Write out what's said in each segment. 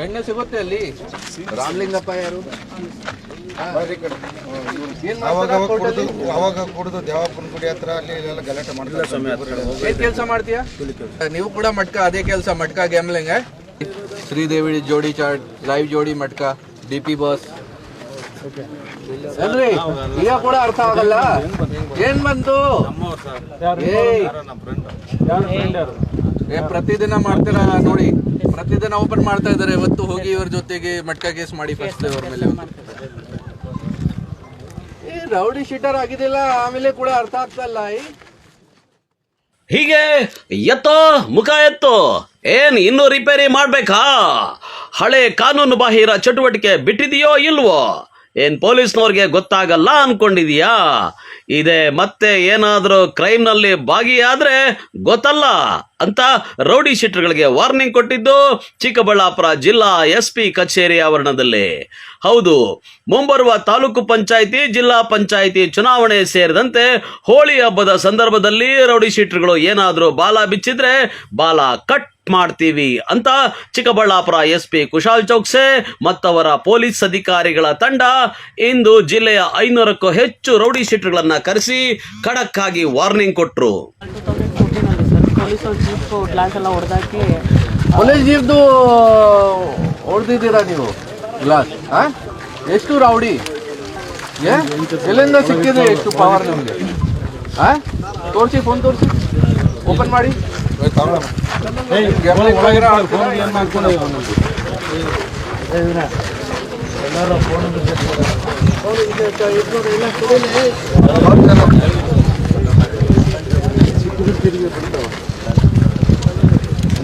ಎಣ್ಣೆ ಸಿಗುತ್ತೆ ಅಲ್ಲಿ. ರಾಮಲಿಂಗಪ್ಪ ಯಾರು? ಅವಾಗ ಕುಡಿದು ದೇವಪ್ಪನ ಗುಡಿ ಹತ್ರ ಅಲ್ಲಿ ಗಲಾಟೆ ಮಾಡ್ತಾರೆ. ಏನ್ ಕೆಲಸ ಮಾಡ್ತೀಯಾ ನೀವು ಕೂಡ? ಮಟ್ಕ ಅದೇ ಕೆಲಸ, ಮಟ್ಕ ಗ್ಯಾಮ್ಲಿಂಗ್. ಶ್ರೀದೇವಿ ಜೋಡಿ ಚಾಟ್, ಲೈವ್ ಜೋಡಿ ಮಟ್ಕ, DP ಬಾಸ್ ಅಲ್ರಿ. ಈಗ ಕೂಡ ಅರ್ಥ ಆಗಲ್ಲ ಏನ್ ಬಂತು? ಪ್ರತಿದಿನ ಮಾಡ್ತೀರಾ ನೋಡಿ, ಪ್ರತಿದಿನ ಓಪನ್ ಮಾಡ್ತಾ ಇದಾರೆ. ಇವತ್ತು ಹೋಗಿ ಇವ್ರ ಜೊತೆಗೆ ಮಟ್ಕ ಕೇಸ್ ಮಾಡಿ ಫಸ್ಟ್ ಅವ್ರ ಮೇಲೆ ರೌಡಿ ಶೀಟರ್ ಆಗಿದಿಲ್ಲ. ಆಮೇಲೆ ಕೂಡ ಅರ್ಥ ಆಗ್ತಲ್ಲ. ಹೀಗೆ ಎತ್ತೋ ಮುಖ ಎತ್ತೋ, ಏನ್ ಇನ್ನೂ ರಿಪೇರಿ ಮಾಡ್ಬೇಕಾ? ಹಳೆ ಕಾನೂನು ಬಾಹಿರ ಚಟುವಟಿಕೆ ಬಿಟ್ಟಿದೆಯೋ ಇಲ್ವೋ? ಏನ್ ಪೊಲೀಸ್ನವ್ರಿಗೆ ಗೊತ್ತಾಗಲ್ಲ ಅನ್ಕೊಂಡಿದೀಯಾ? ಇದೇ ಮತ್ತೆ ಏನಾದ್ರೂ ಕ್ರೈಮ್ ನಲ್ಲಿ ಭಾಗಿಯಾದ್ರೆ ಗೊತ್ತಲ್ಲ ಅಂತ ರೌಡಿ ಶೀಟರ್ಗಳಿಗೆ ವಾರ್ನಿಂಗ್ ಕೊಟ್ಟಿದ್ದು ಚಿಕ್ಕಬಳ್ಳಾಪುರ ಜಿಲ್ಲಾ SP ಕಚೇರಿ ಆವರಣದಲ್ಲಿ. ಹೌದು, ಮುಂಬರುವ ತಾಲೂಕು ಪಂಚಾಯಿತಿ, ಜಿಲ್ಲಾ ಪಂಚಾಯಿತಿ ಚುನಾವಣೆ ಸೇರಿದಂತೆ ಹೋಳಿ ಹಬ್ಬದ ಸಂದರ್ಭದಲ್ಲಿ ರೌಡಿ ಶೀಟರ್ಗಳು ಏನಾದ್ರೂ ಬಾಲ ಬಿಚ್ಚಿದ್ರೆ ಬಾಲ ಕಟ್ ಮಾಡ್ತೀವಿ ಅಂತ ಚಿಕ್ಕಬಳ್ಳಾಪುರ SP ಕುಶಾಲ್ ಚೌಕ್ಸೆ ಮತ್ತವರ ಪೊಲೀಸ್ ಅಧಿಕಾರಿಗಳ ತಂಡ ಇಂದು ಜಿಲ್ಲೆಯ 500ಕ್ಕೂ ಹೆಚ್ಚು ರೌಡಿ ಶೀಟರ್ಗಳನ್ನ ಕರೆಸಿ ಖಡಕ್ ಆಗಿ ವಾರ್ನಿಂಗ್ ಕೊಟ್ರು. ಪೊಲೀಸ್ ಜೀಪ್ದು ಹೊಡೆದಿದ್ದೀರಾ ನೀವು ಗ್ಲಾಸ್? ಎಷ್ಟು ರೌಡಿ? ಎಲ್ಲಿಂದ ಸಿಕ್ಕಿದೆ ಎಷ್ಟು ಪವರ್ ನಿಮಗೆ? ತೋರಿಸಿ, ಫೋನ್ ತೋರಿಸಿ, ಓಪನ್ ಮಾಡಿ.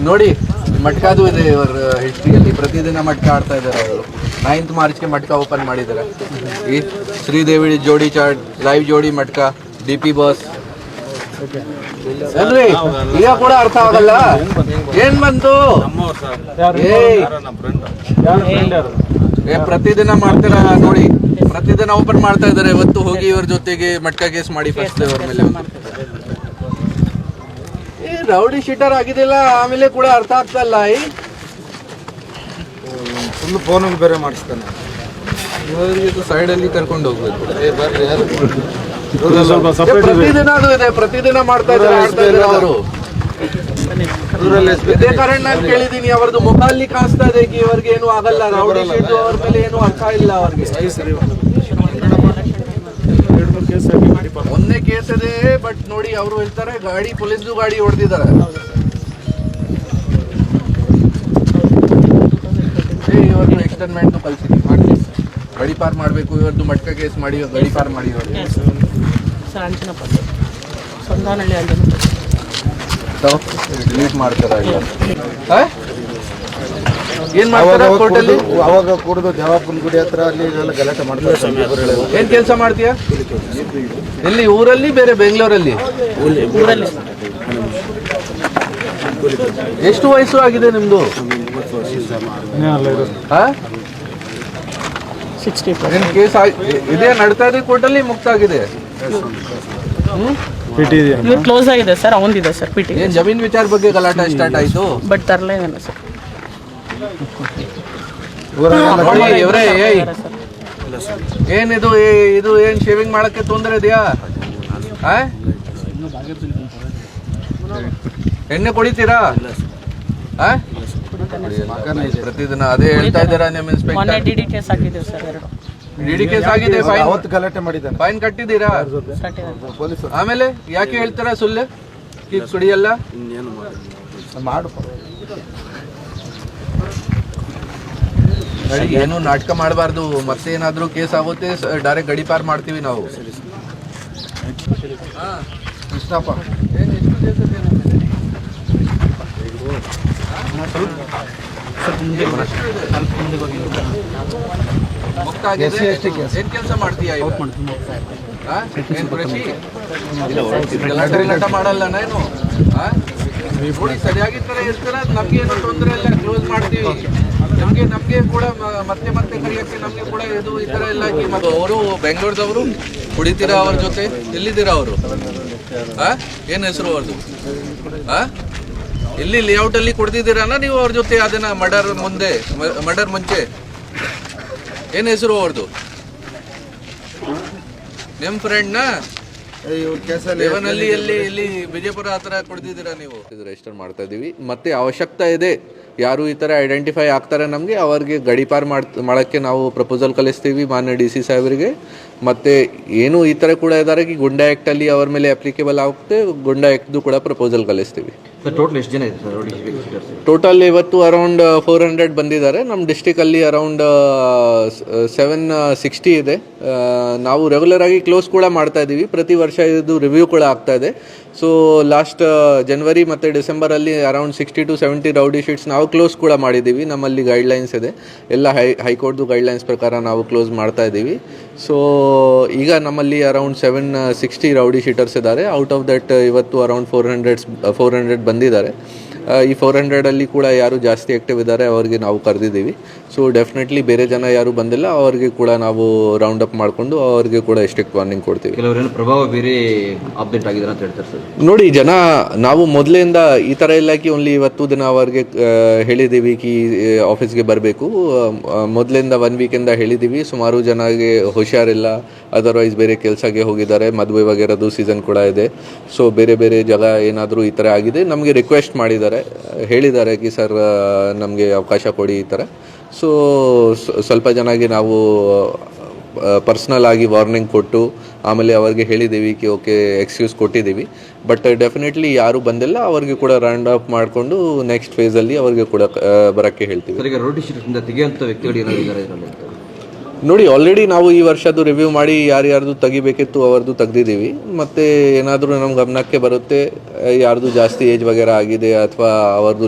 ನೋಡಿ, ಮಟ್ಕಾದು ಇದೆ ಇವರ ಹಿಸ್ಟ್ರಿಯಲ್ಲಿ. ಪ್ರತಿದಿನ ಮಟ್ಕ ಆಡ್ತಾ ಇದ್ದಾರೆ ಅವರು. 9th ಮಾರ್ಚ್ಗೆ ಮಟ್ಕ ಓಪನ್ ಮಾಡಿದ್ದಾರೆ. ಈ ಶ್ರೀದೇವಿ ಜೋಡಿ ಚಾಟ್, ಲೈವ್ ಜೋಡಿ ಮಟ್ಕ, DP ಬಾಸ್ ಅಲ್ರಿ. ಈಗ ಕೂಡ ಅರ್ಥ ಆಗಲ್ಲ ಏನ್ ಬಂತು? ಪ್ರತಿದಿನ ಮಾಡ್ತೀರಾ ನೋಡಿ, ಪ್ರತಿದಿನ ಓಪನ್ ಮಾಡ್ತಾ ಇದಾರೆ. ಇವತ್ತು ಹೋಗಿ ಇವ್ರ ಜೊತೆಗೆ ಮಟ್ಕ ಕೇಸ್ ಮಾಡಿ ಫಸ್ಟ್ ಅವ್ರ ಮೇಲೆ ರೌಡಿ ಶೀಟರ್ ಆಗಿದಿಲ್ಲ. ಆಮೇಲೆ ಕೂಡ ಅರ್ಥ ಆಗ್ತಲ್ಲ. ಫುಲ್ ಫೋನ್ ಬೇರೆ ಮಾಡಿಸ್ತಾನೆ. ಇವರಿಗೆ ಸೈಡ್ ಅಲ್ಲಿ ಕರ್ಕೊಂಡು ಹೋಗ್ಬೇಕು. ಪ್ರತಿದಿನ ಅದು ಇದೆ, ಪ್ರತಿದಿನ ಮಾಡ್ತಾ ಇದ್ದಾರೆ ಅವರು. ಇದೇ ಕಾರಣ ನಾನು ಕೇಳಿದೀನಿ, ಅವ್ರದ್ದು ಮುಖ ಅಲ್ಲಿ ಕಾಣಿಸ್ತಾ ಇದೆ. ಇವ್ರಿಗೆ ಏನು ಆಗಲ್ಲ, ರೌಡಿ ಶೀಟು ಅವ್ರ ಮೇಲೆ ಏನು ಅರ್ಥ ಇಲ್ಲ ಅವ್ರಿಗೆ. ಒಂದೇ ಕೇಸ್ ಇದೆ, ಬಟ್ ನೋಡಿ ಅವರು ಹೇಳ್ತಾರೆ ಗಾಡಿ ಪೊಲೀಸ್ದು ಗಾಡಿ ಹೊಡೆದಿದ್ದಾರೆ. ಇವ್ರದ್ದು ಎಕ್ಸ್ಟರ್ಮೆಂಟ್ ಕಳ್ಸಿದೀನಿ, ಮಾಡಿ ಗಡಿ ಪಾರ್ ಮಾಡಬೇಕು. ಇವತ್ತು ಮಟ್ಕ ಕೇಸ್ ಮಾಡಿ ಗಡಿ ಪಾರ್ ಮಾಡಿ. ಡಿಲೀಟ್ ಮಾಡ್ತಾರ ಏನ್ ಮಾಡ್ತಾರ ಕೋರ್ಟಲ್ಲಿ? ಅವಾಗ ಕುಡಿದು ದೇವಪ್ಪನ ಗುಡಿ ಹತ್ರ ಅಲ್ಲಿ ಗಲಾಟೆ ಮಾಡ್ತಾರೆ. ಏನ್ ಕೆಲಸ ಮಾಡ್ತೀಯಾ ಎಲ್ಲಿ? ಊರಲ್ಲಿ, ಬೇರೆ ಬೆಂಗಳೂರಲ್ಲಿ? ಎಷ್ಟು ವಯಸ್ಸು ಆಗಿದೆ ನಿಮ್ದು? ಕೇಸ್ ಇದೇ ನಡ್ತಾ ಇದೆ ಕೋರ್ಟಲ್ಲಿ, ಮುಕ್ತ ಆಗಿದೆ? ಕ್ಲೋಸ್ ಆಗಿದೆ ಸರ್, ಅವಂದಿದೆ ಸರ್ ಪಿಟಿ. ಏನ್ ಜಮೀನ್ ವಿಚಾರ ಬಗ್ಗೆ ಗಲಾಟೆ ಸ್ಟಾರ್ಟ್ ಆಯ್ತು? ಬಟ್ ತರಲೇ ಇಲ್ಲ ಸರ್. ಏನಿದು? ಇದು ಏನ್ ಶೇವಿಂಗ್ ಮಾಡಕ್ಕೆ ತೊಂದರೆ ಇದೆಯಾ? ಎಣ್ಣೆ ಕುಡಿತೀರಾ? ಪ್ರತಿದಿನ ಅದೇ ಹೇಳ್ತಾ ಇದ್ದೀರಾ ನಿಮ್ಮ ಇನ್ಸ್ಪೆಕ್ಟರ್. DD ಕೇಸ್ ಹಾಕಿದ್ದೀವಿ ಸರ್, 2 DD ಕೇಸ್ ಆಗಿದೆ. ಗಲಾಟೆ ಮಾಡಿದ್ದಾನೆ, ಫೈನ್ ಕಟ್ಟಿದ್ದೀರಾ? ಆಮೇಲೆ ಯಾಕೆ ಹೇಳ್ತಾರ ಸುಳ್ಳು? ಕುಡಿಯಲ್ಲ ಮಾಡು. ಏನು ನಾಟಕ ಮಾಡಬಾರ್ದು. ಮತ್ತೆ ಏನಾದ್ರೂ ಕೇಸ್ ಆಗುತ್ತೆ, ಡೈರೆಕ್ಟ್ ಗಡಿ ಪಾರ್ ಮಾಡ್ತೀವಿ ನಾವು. ಕೃಷ್ಣಪ್ಪ ಏನ್ ಕೆಲಸ ಮಾಡ್ತೀಯಾ? ಮಾಡಲ್ಲ ನಾನು. ನೋಡಿ, ಸರಿಯಾಗಿ ತರ ಇರ್ತಾರ. ನಮ್ಗೆ ಏನೋ ತೊಂದರೆ ಇಲ್ಲ, ಕ್ಲೋಸ್ ಮಾಡ್ತೀವಿ. ನಮ್ಗೆ ಕೂಡ ಮತ್ತೆ ಮತ್ತೆ ಕರೆಯಕ್ಕೆ ನಮ್ಗೆ ಕೂಡ ಇದು ಈ ತರ ಎಲ್ಲ. ಅವರು ಬೆಂಗಳೂರದವರು ಕುಡಿತೀರಾ ಅವ್ರ ಜೊತೆ? ಎಲ್ಲಿದ್ದೀರಾ ಅವರು? ಏನ್ ಹೆಸರು ಅವ್ರದ್ದು? ಇಲ್ಲಿ ಲೇಔಟ್ ಅಲ್ಲಿ ಕೊಡ್ತಿದ್ದೀರಾನ ನೀವು ಅವ್ರ ಜೊತೆ ಅದನ್ನ ಮರ್ಡರ್ ಮುಂಚೆ ಏನ್ ಹೆಸರು ಅವ್ರದ್ದು? ನಿಮ್ ಫ್ರೆಂಡ್ ನ ಇವ್ರ ಕೇಸಲ್ಲಿ ದೇವನಹಳ್ಳಿ ಇಲ್ಲಿ ವಿಜಯಪುರ ಹತ್ರ ಕೊಡ್ತಿದ್ದೀರಾ ನೀವು? ರಿಜಿಸ್ಟರ್ ಮಾಡ್ತಾ ಇದೀವಿ. ಮತ್ತೆ ಅವಶ್ಯಕತೆ ಇದೆ, ಯಾರು ಈ ತರ ಐಡೆಂಟಿಫೈ ಆಗ್ತಾರೆ ನಮಗೆ ಅವ್ರಿಗೆ ಗಡೀಪಾರ್ ಮಾಡಕ್ಕೆ ನಾವು ಪ್ರಪೋಸಲ್ ಕಳಿಸ್ತೀವಿ ಮಾನ್ಯ DC ಸಾಹೇಬರಿಗೆ. ಮತ್ತೆ ಏನು ಈ ತರ ಕೂಡ ಇದ್ದಾರೆ ಗುಂಡಾ ಆಕ್ಟ್ ಅಲ್ಲಿ ಅವ್ರ ಮೇಲೆ ಅಪ್ಲಿಕೇಬಲ್ ಆಗುತ್ತೆ, ಗುಂಡಾ ಆಕ್ಟ್ದು ಕೂಡ ಪ್ರಪೋಸಲ್ ಕಳಿಸ್ತೀವಿ. ಟೋಟಲ್ ಎಷ್ಟು ಜನ ಇದೆ ಸರ್ ರೌಡಿ ಶೀಟರ್ಸ್? ಟೋಟಲ್ ಇವತ್ತು ಅರೌಂಡ್ 400 ಬಂದಿದ್ದಾರೆ. ನಮ್ಮ ಡಿಸ್ಟಿಕ್ ಅಲ್ಲಿ ಅರೌಂಡ್ 760 ಇದೆ. ನಾವು ರೆಗ್ಯುಲರ್ ಆಗಿ ಕ್ಲೋಸ್ ಕೂಡ ಮಾಡ್ತಾ ಇದ್ದೀವಿ, ಪ್ರತಿ ವರ್ಷ ಇದು ರಿವ್ಯೂ ಕೂಡ ಆಗ್ತಾ ಇದೆ. ಸೊ ಲಾಸ್ಟ್ ಜನವರಿ ಮತ್ತು ಡಿಸೆಂಬರಲ್ಲಿ ಅರೌಂಡ್ 60 to 70 ರೌಡಿ ಶೀಟ್ಸ್ ನಾವು ಕ್ಲೋಸ್ ಕೂಡ ಮಾಡಿದ್ದೀವಿ. ನಮ್ಮಲ್ಲಿ ಗೈಡ್ಲೈನ್ಸ್ ಇದೆ, ಎಲ್ಲ ಹೈಕೋರ್ಟ್ದು ಗೈಡ್ಲೈನ್ಸ್ ಪ್ರಕಾರ ನಾವು ಕ್ಲೋಸ್ ಮಾಡ್ತಾ ಇದ್ದೀವಿ. ಸೊ ಈಗ ನಮ್ಮಲ್ಲಿ ಅರೌಂಡ್ 760 ರೌಡಿ ಶೀಟರ್ಸ್ ಇದ್ದಾರೆ. ಔಟ್ ಆಫ್ ದಟ್ ಇವತ್ತು ಅರೌಂಡ್ 400 ಬಂದಿದ್ದಾರೆ. ಈ 400ಅಲ್ಲಿ ಕೂಡ ಯಾರು ಜಾಸ್ತಿ ಆ್ಯಕ್ಟಿವ್ ಇದ್ದಾರೆ ಅವ್ರಿಗೆ ನಾವು ಕರೆದಿದ್ದೀವಿ. ಸೊ ಡೆಫಿನೆಟ್ಲಿ ಬೇರೆ ಜನ ಯಾರು ಬಂದಿಲ್ಲ ಅವ್ರಿಗೆ ಕೂಡ ನಾವು ರೌಂಡ್ ಅಪ್ ಮಾಡಿಕೊಂಡು ಅವ್ರಿಗೆ ಕೂಡ ಸ್ಟ್ರಿಕ್ಟ್ ವಾರ್ನಿಂಗ್ ಕೊಡ್ತೀವಿ. ಕೆಲವರೇನು ಪ್ರಭಾವ ಬೀರಿ ಅಪ್ಡೇಟ್ ಆಗಿದ್ದಾರೆ ಅಂತ ಹೇಳ್ತಾರೆ ಸರ್. ನೋಡಿ ಜನ ನಾವು ಮೊದಲಿಂದ ಈ ಥರ ಇಲ್ಲ ಕಿ ಓನ್ಲಿ ಇವತ್ತು ದಿನ ಅವ್ರಿಗೆ ಹೇಳಿದ್ದೀವಿ ಕಿ ಆಫೀಸ್ಗೆ ಬರಬೇಕು. ಮೊದಲಿಂದ 1 ವೀಕಿಂದ ಹೇಳಿದ್ದೀವಿ. ಸುಮಾರು ಜನಗೆ ಹುಷಾರಿಲ್ಲ, ಅದರ್ವೈಸ್ ಬೇರೆ ಕೆಲಸಕ್ಕೆ ಹೋಗಿದ್ದಾರೆ, ಮದುವೆ ವಗೇರದು ಸೀಸನ್ ಕೂಡ ಇದೆ. ಸೊ ಬೇರೆ ಬೇರೆ ಜಾಗ ಏನಾದರೂ ಈ ಥರ ಆಗಿದೆ ನಮಗೆ ರಿಕ್ವೆಸ್ಟ್ ಹೇಳಿದ್ದಾರೆ ಕಿ ಸರ್ ನಮಗೆ ಅವಕಾಶ ಕೊಡಿ ಈ ಥರ. ಸೊ ಸ್ವಲ್ಪ ಜನಗೆ ನಾವು ಪರ್ಸ್ನಲ್ ಆಗಿ ವಾರ್ನಿಂಗ್ ಕೊಟ್ಟು ಆಮೇಲೆ ಅವ್ರಿಗೆ ಹೇಳಿದ್ದೀವಿ ಕಿ ಓಕೆ ಎಕ್ಸ್ಕ್ಯೂಸ್ ಕೊಟ್ಟಿದ್ದೀವಿ. ಬಟ್ ಡೆಫಿನೆಟ್ಲಿ ಯಾರು ಬಂದಿಲ್ಲ ಅವ್ರಿಗೆ ಕೂಡ ರೌಂಡ್ ಅಪ್ ಮಾಡಿಕೊಂಡು ನೆಕ್ಸ್ಟ್ ಫೇಸಲ್ಲಿ ಅವ್ರಿಗೆ ಕೂಡ ಬರೋಕ್ಕೆ ಹೇಳ್ತೀವಿ. ಸರ್, ಈಗ ರೌಡಿ ಶೀಟರ್ಸಿಂದ ತೆಗೆಯುವಂಥ ವ್ಯಕ್ತಿಗಳು ಏನಾದ್ರು ಇದ್ದಾರೆ ಇದರಲ್ಲಿ? ನೋಡಿ ಆಲ್ರೆಡಿ ನಾವು ಈ ವರ್ಷದ್ದು ರಿವ್ಯೂ ಮಾಡಿ ಯಾರ್ಯಾರ್ದು ತೆಗಿಬೇಕಿತ್ತು ಅವ್ರದ್ದು ತೆಗ್ದಿದ್ದೀವಿ. ಮತ್ತು ಏನಾದರೂ ನಮ್ಮ ಗಮನಕ್ಕೆ ಬರುತ್ತೆ ಯಾರ್ದು ಜಾಸ್ತಿ ಏಜ್ ವಗೇರ ಆಗಿದೆ ಅಥವಾ ಅವ್ರದ್ದು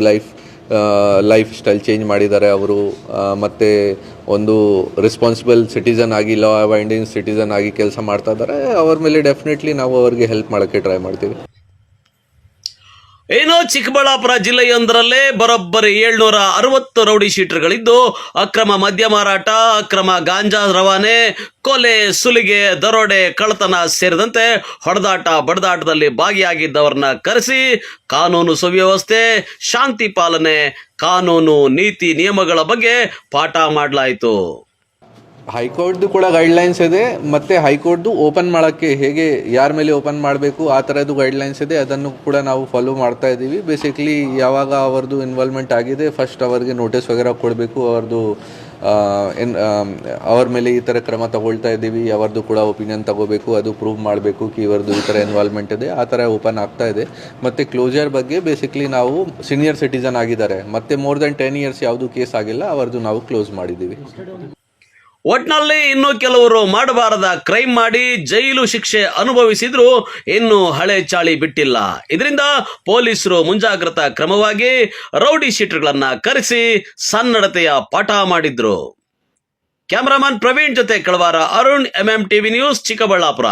ಲೈಫ್ ಸ್ಟೈಲ್ ಚೇಂಜ್ ಮಾಡಿದ್ದಾರೆ ಅವರು, ಮತ್ತು ಒಂದು ರೆಸ್ಪಾನ್ಸಿಬಲ್ ಸಿಟಿಸನ್ ಆಗಿ ಲಾ ಅಬೈಡಿಂಗ್ ಸಿಟಿಸನ್ ಆಗಿ ಕೆಲಸ ಮಾಡ್ತಾ ಇದ್ದಾರೆ, ಅವ್ರ ಮೇಲೆ ಡೆಫಿನೆಟ್ಲಿ ನಾವು ಅವ್ರಿಗೆ ಹೆಲ್ಪ್ ಮಾಡೋಕ್ಕೆ ಟ್ರೈ ಮಾಡ್ತೀವಿ. ಏನೋ ಚಿಕ್ಕಬಳ್ಳಾಪುರ ಜಿಲ್ಲೆಯೊಂದರಲ್ಲೇ ಬರೋಬ್ಬರಿ 760 ರೌಡಿ ಶೀಟರ್ಗಳಿದ್ದು ಅಕ್ರಮ ಮದ್ಯ ಮಾರಾಟ, ಅಕ್ರಮ ಗಾಂಜಾ ರವಾನೆ, ಕೊಲೆ, ಸುಲಿಗೆ, ದರೋಡೆ, ಕಳ್ಳತನ ಸೇರಿದಂತೆ ಹೊಡೆದಾಟ ಬಡದಾಟದಲ್ಲಿ ಭಾಗಿಯಾಗಿದ್ದವರನ್ನ ಕರೆಸಿ ಕಾನೂನು ಸುವ್ಯವಸ್ಥೆ, ಶಾಂತಿ ಪಾಲನೆ, ಕಾನೂನು ನೀತಿ ನಿಯಮಗಳ ಬಗ್ಗೆ ಪಾಠ ಮಾಡಲಾಯಿತು. ಹೈಕೋರ್ಟ್ದು ಕೂಡ ಗೈಡ್ಲೈನ್ಸ್ ಇದೆ, ಮತ್ತು ಹೈಕೋರ್ಟ್ದು ಓಪನ್ ಮಾಡೋಕ್ಕೆ ಹೇಗೆ ಯಾರ ಮೇಲೆ ಓಪನ್ ಮಾಡಬೇಕು ಆ ಥರದ್ದು ಗೈಡ್ಲೈನ್ಸ್ ಇದೆ. ಅದನ್ನು ಕೂಡ ನಾವು ಫಾಲೋ ಮಾಡ್ತಾ ಇದ್ದೀವಿ. ಬೇಸಿಕ್ಲಿ ಯಾವಾಗ ಅವ್ರದ್ದು ಇನ್ವಾಲ್ವ್ಮೆಂಟ್ ಆಗಿದೆ ಫಸ್ಟ್ ಅವ್ರಿಗೆ ನೋಟಿಸ್ ವಗೇರ ಕೊಡಬೇಕು, ಅವ್ರ ಮೇಲೆ ಈ ಥರ ಕ್ರಮ ತಗೊಳ್ತಾ ಇದ್ದೀವಿ, ಅವ್ರದ್ದು ಕೂಡ ಒಪಿನಿಯನ್ ತಗೋಬೇಕು, ಅದು ಪ್ರೂವ್ ಮಾಡಬೇಕು ಕಿ ಇವ್ರದ್ದು ಈ ಥರ ಇನ್ವಾಲ್ವ್ಮೆಂಟ್ ಇದೆ, ಆ ಥರ ಓಪನ್ ಆಗ್ತಾ ಇದೆ. ಮತ್ತು ಕ್ಲೋಜರ್ ಬಗ್ಗೆ ಬೇಸಿಕ್ಲಿ ನಾವು ಸೀನಿಯರ್ ಸಿಟಿಸನ್ ಆಗಿದ್ದಾರೆ ಮತ್ತು ಮೋರ್ ದೆನ್ 10 years ಯಾವುದು ಕೇಸ್ ಆಗಿಲ್ಲ ಅವ್ರದ್ದು ನಾವು ಕ್ಲೋಸ್ ಮಾಡಿದ್ದೀವಿ. ಒಟ್ನಲ್ಲಿ ಇನ್ನು ಕೆಲವರು ಮಾಡಬಾರದ ಕ್ರೈಮ್ ಮಾಡಿ ಜೈಲು ಶಿಕ್ಷೆ ಅನುಭವಿಸಿದ್ರು ಇನ್ನು ಹಳೆ ಚಾಳಿ ಬಿಟ್ಟಿಲ್ಲ. ಇದರಿಂದ ಪೊಲೀಸರು ಮುಂಜಾಗ್ರತಾ ಕ್ರಮವಾಗಿ ರೌಡಿ ಶೀಟರ್ಗಳನ್ನ ಕರೆಸಿ ಸನ್ನಡತೆಯ ಪಾಠ ಮಾಡಿದ್ರು. ಕ್ಯಾಮರಾಮನ್ ಪ್ರವೀಣ್ ಜೊತೆ ಕಳವಾರ ಅರುಣ್, MMTV ನ್ಯೂಸ್, ಚಿಕ್ಕಬಳ್ಳಾಪುರ.